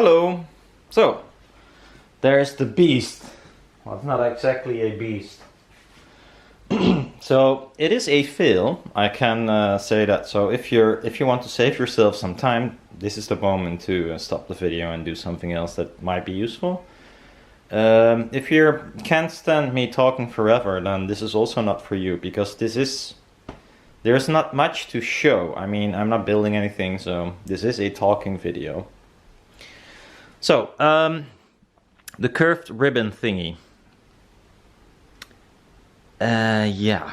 Hello! So, there's the beast. Well, it's not exactly a beast. So, it is a fill, I can say that. So if you want to save yourself some time, this is the moment to stop the video and do something else that might be useful. If you can't stand me talking forever, then this is also not for you, because there's not much to show. I mean, I'm not building anything, so this is a talking video. So, the curved ribbon thingy. Yeah.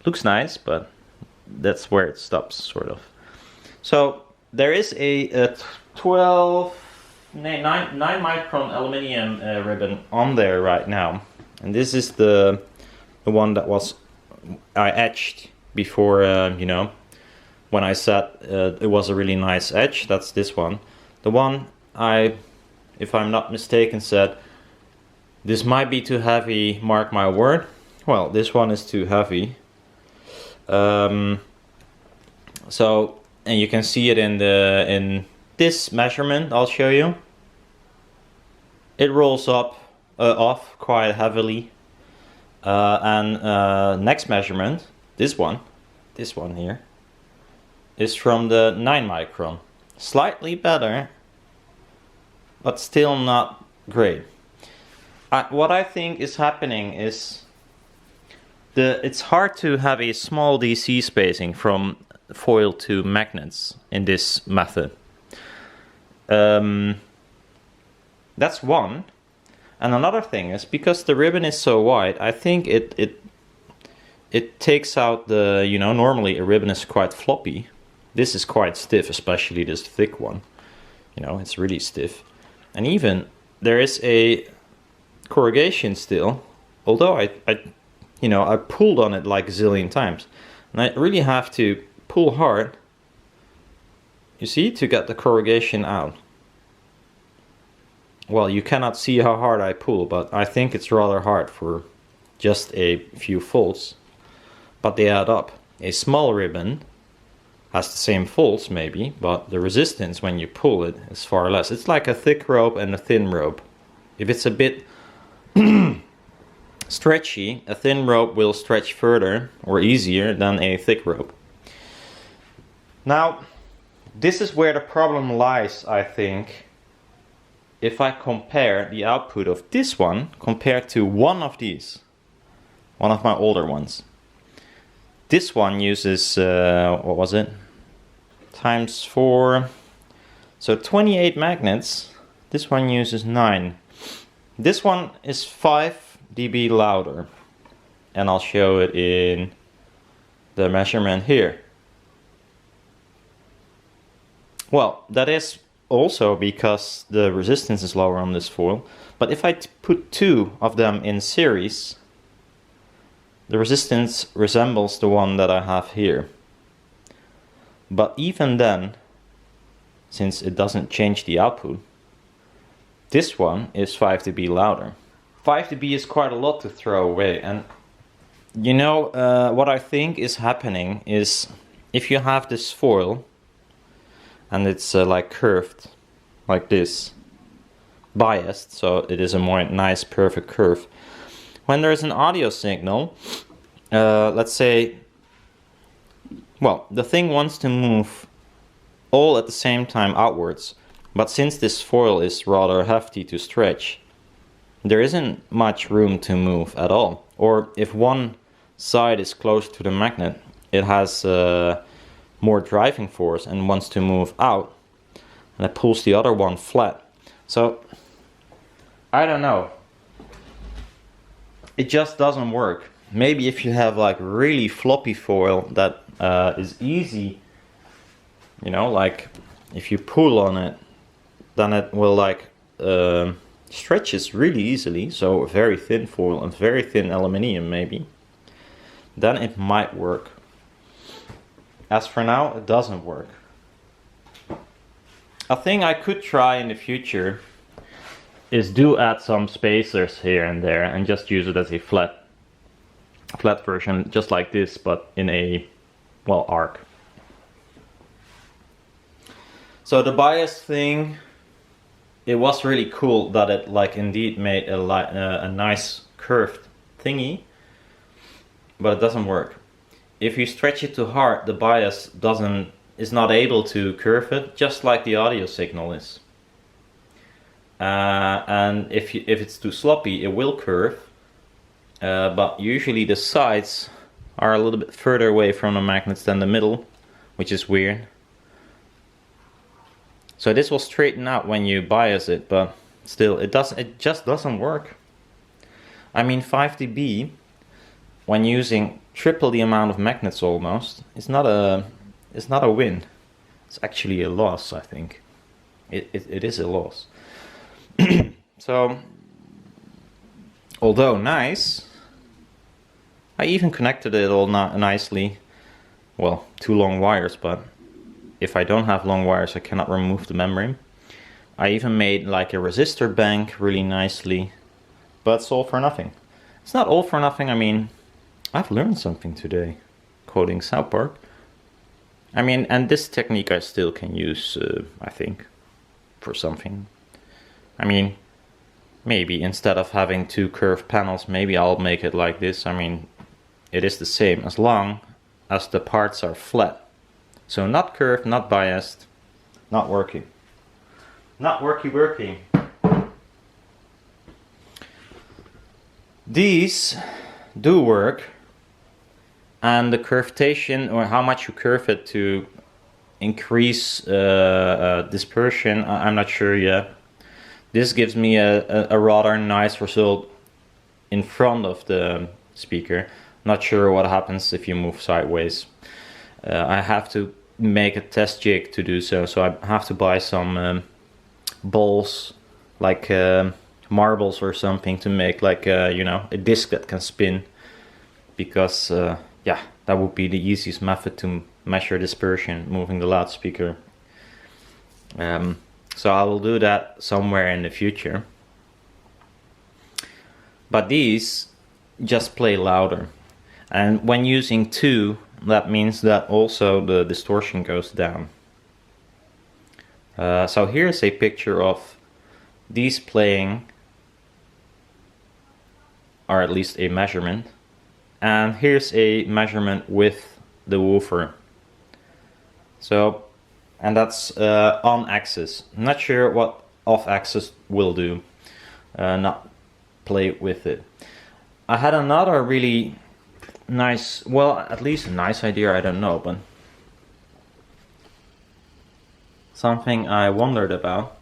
Looks nice, but that's where it stops, sort of. So, there is a 9 micron aluminium ribbon on there right now. And this is the one that I etched before, when I said it was a really nice etch. That's this one. The one if I'm not mistaken, said this might be too heavy, mark my word. Well, this one is too heavy. So, and you can see it in this measurement I'll show you. It rolls off quite heavily. Next measurement, this one here, is from the 9 micron. Slightly better, but still not great. What I think is happening is it's hard to have a small DC spacing from foil to magnets in this method. That's one. And another thing is, because the ribbon is so wide, I think it takes out the, normally a ribbon is quite floppy. This is quite stiff, especially this thick one. It's really stiff. And even there is a corrugation still, although I pulled on it like a zillion times. And I really have to pull hard, you see, to get the corrugation out. Well, you cannot see how hard I pull, but I think it's rather hard for just a few folds. But they add up. A small ribbon has the same folds maybe, but the resistance when you pull it is far less. It's like a thick rope and a thin rope. If it's a bit stretchy, a thin rope will stretch further or easier than a thick rope. Now, this is where the problem lies, I think, if I compare the output of this one compared to one of these, one of my older ones. This one uses, what was it? Times 4. So 28 magnets. This one uses 9. This one is 5 dB louder. And I'll show it in the measurement here. Well, that is also because the resistance is lower on this foil. But if I put 2 of them in series, the resistance resembles the one that I have here. But even then, since it doesn't change the output, this one is 5 dB louder. 5 dB is quite a lot to throw away. And what I think is happening is, if you have this foil and it's like curved like this, biased, so it is a more nice perfect curve. When there is an audio signal, let's say, well, the thing wants to move all at the same time outwards, but since this foil is rather hefty to stretch, there isn't much room to move at all. Or if one side is close to the magnet, it has more driving force and wants to move out, and it pulls the other one flat. So, I don't know. It just doesn't work. Maybe if you have like really floppy foil that is easy, like if you pull on it, then it will like stretches really easily. So very thin foil and very thin aluminium maybe. Then it might work. As for now, it doesn't work. A thing I could try in the future is add some spacers here and there and just use it as a flat version, just like this, but in a, well, arc. So the bias thing, it was really cool that it like indeed made a nice curved thingy, but it doesn't work. If you stretch it too hard, the bias is not able to curve it, just like the audio signal is. And if it's too sloppy, it will curve, but usually the sides are a little bit further away from the magnets than the middle, which is weird. So this will straighten out when you bias it, but still it just doesn't work. I mean, 5 dB when using triple the amount of magnets almost, it's not a win. It's actually a loss, I think. It is a loss. So, although nice, I even connected it all nicely. Well, 2 long wires, but if I don't have long wires, I cannot remove the memory. I even made like a resistor bank really nicely, but it's all for nothing. It's not all for nothing. I mean, I've learned something today, quoting South Park. I mean, and this technique I still can use, I think, for something. I mean, maybe instead of having 2 curved panels, maybe I'll make it like this. I mean, it is the same as long as the parts are flat. So not curved, not biased, not working. Not working. These do work, and the curvatation, or how much you curve it to increase dispersion, I'm not sure yet. This gives me a rather nice result in front of the speaker. Not sure what happens if you move sideways. I have to make a test jig to do so, so I have to buy some balls, like marbles or something, to make like you know, a disc that can spin, because yeah, that would be the easiest method to measure dispersion, moving the loudspeaker. So I will do that somewhere in the future. But these just play louder, and when using 2, that means that also the distortion goes down. So here's a picture of these playing, or at least a measurement, and here's a measurement with the woofer. So, and that's on axis. I'm not sure what off axis will do, not play with it. I had another really nice, well, at least a nice idea, I don't know, but something I wondered about.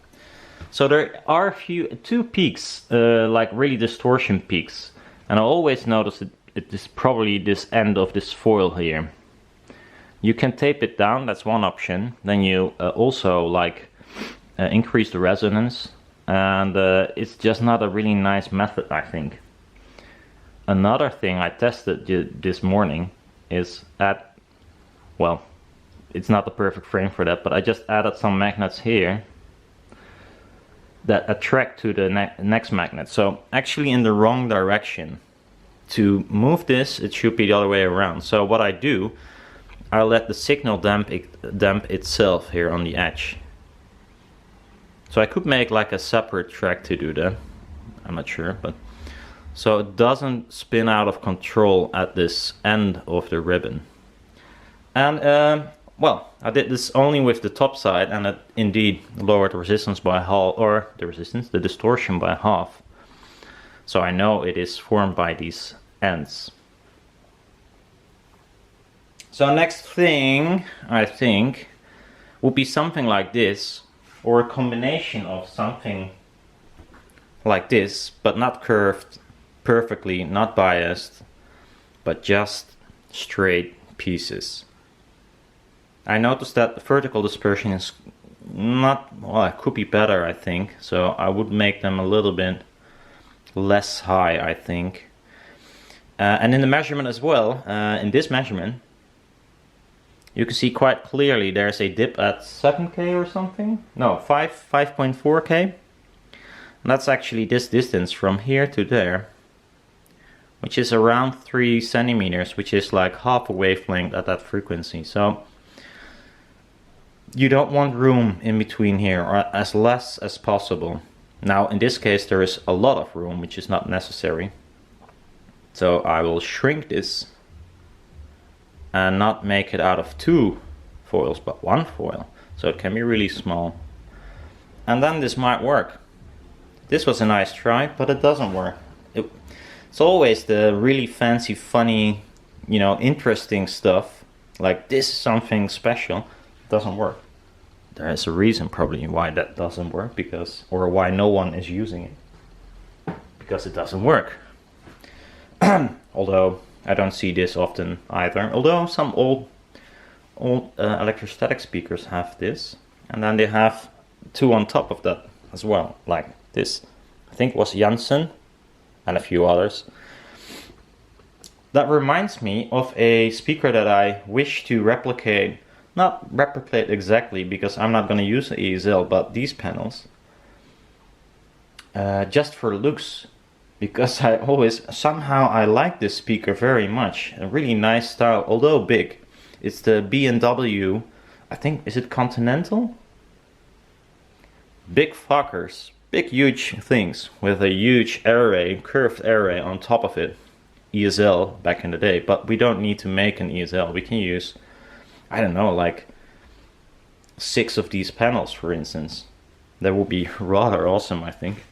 So there are two peaks, like really distortion peaks, and I always notice it is probably this end of this foil here. You can tape it down, that's one option. Then you also like increase the resonance, and it's just not a really nice method, I think. Another thing I tested this morning is well, it's not the perfect frame for that, but I just added some magnets here that attract to the next magnet. So actually in the wrong direction. To move this, it should be the other way around. So what I do, I let the signal damp itself here on the edge. So I could make like a separate track to do that. I'm not sure, but so it doesn't spin out of control at this end of the ribbon. And well, I did this only with the top side, and it indeed lowered the resistance by half, or the distortion by half. So I know it is formed by these ends. So next thing, I think, would be something like this, or a combination of something like this, but not curved perfectly, not biased, but just straight pieces. I noticed that the vertical dispersion is not, well, it could be better, I think, so I would make them a little bit less high, I think. And in the measurement as well, in this measurement, you can see quite clearly there's a dip at 7K or something. No, 5.4K. And that's actually this distance from here to there, which is around 3 centimeters, which is like half a wavelength at that frequency. So you don't want room in between here, or as less as possible. Now in this case there is a lot of room, which is not necessary. So I will shrink this and not make it out of 2 foils but 1 foil, so it can be really small. And then this might work. This was a nice try, but it doesn't work. It's always the really fancy, funny, you know, interesting stuff, like this is something special, doesn't work. There is a reason probably why that doesn't work, because, or why no one is using it. Because it doesn't work. Although I don't see this often either. Although some old electrostatic speakers have this, and then they have 2 on top of that as well, like this. I think it was Janssen and a few others. That reminds me of a speaker that I wish to replicate. Not replicate exactly, because I'm not going to use the ESL, but these panels. Just for looks. Because I always, somehow I like this speaker very much. A really nice style, although big. It's the B&W, I think, is it Continental? Big fuckers. Big huge things with a huge array, curved array on top of it. ESL back in the day, but we don't need to make an ESL. We can use, I don't know, like 6 of these panels, for instance. That would be rather awesome, I think.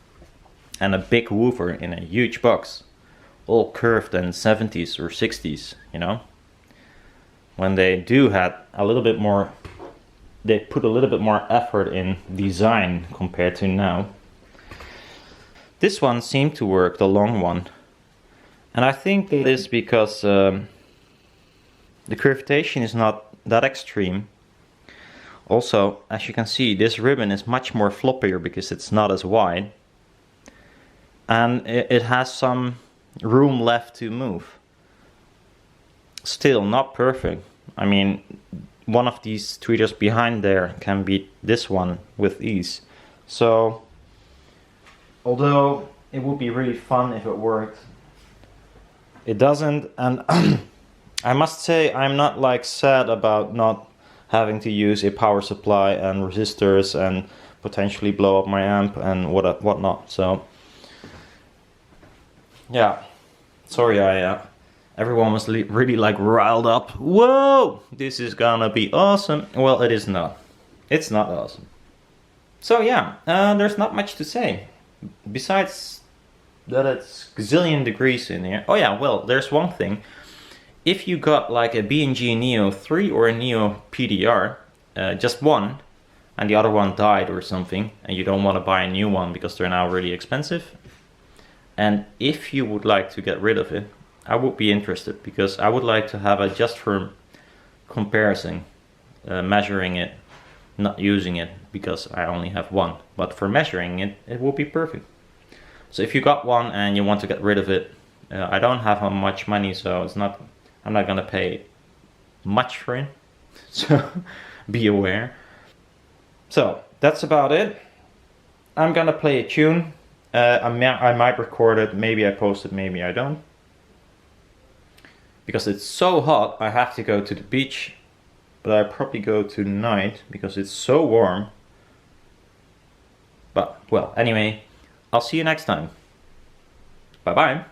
And a big woofer in a huge box, all curved in 70s or 60s, you know. When they do have a little bit more, they put a little bit more effort in design compared to now. This one seemed to work, the long one. And I think it is because the curvatation is not that extreme. Also, as you can see, this ribbon is much more floppier because it's not as wide. And it has some room left to move. Still not perfect. I mean, one of these tweeters behind there can beat this one with ease. So, although it would be really fun if it worked, it doesn't. And I must say, I'm not like sad about not having to use a power supply and resistors and potentially blow up my amp and whatnot. So yeah, sorry, everyone was really like riled up. Whoa, this is gonna be awesome. Well, it is not. It's not awesome. So yeah, there's not much to say besides that it's gazillion degrees in here. Oh yeah, well, there's one thing. If you got like a B&G Neo 3 or a Neo PDR, just one, and the other one died or something, and you don't want to buy a new one because they're now really expensive, and if you would like to get rid of it, I would be interested, because I would like to have it just for comparison, measuring it, not using it because I only have one, but for measuring it, it will be perfect. So if you got one and you want to get rid of it, I don't have much money, so I'm not gonna pay much for it, so be aware. So that's about it. I'm gonna play a tune. I might record it, maybe I post it, maybe I don't. Because it's so hot, I have to go to the beach, but I probably go tonight because it's so warm. But, well, anyway, I'll see you next time. Bye bye.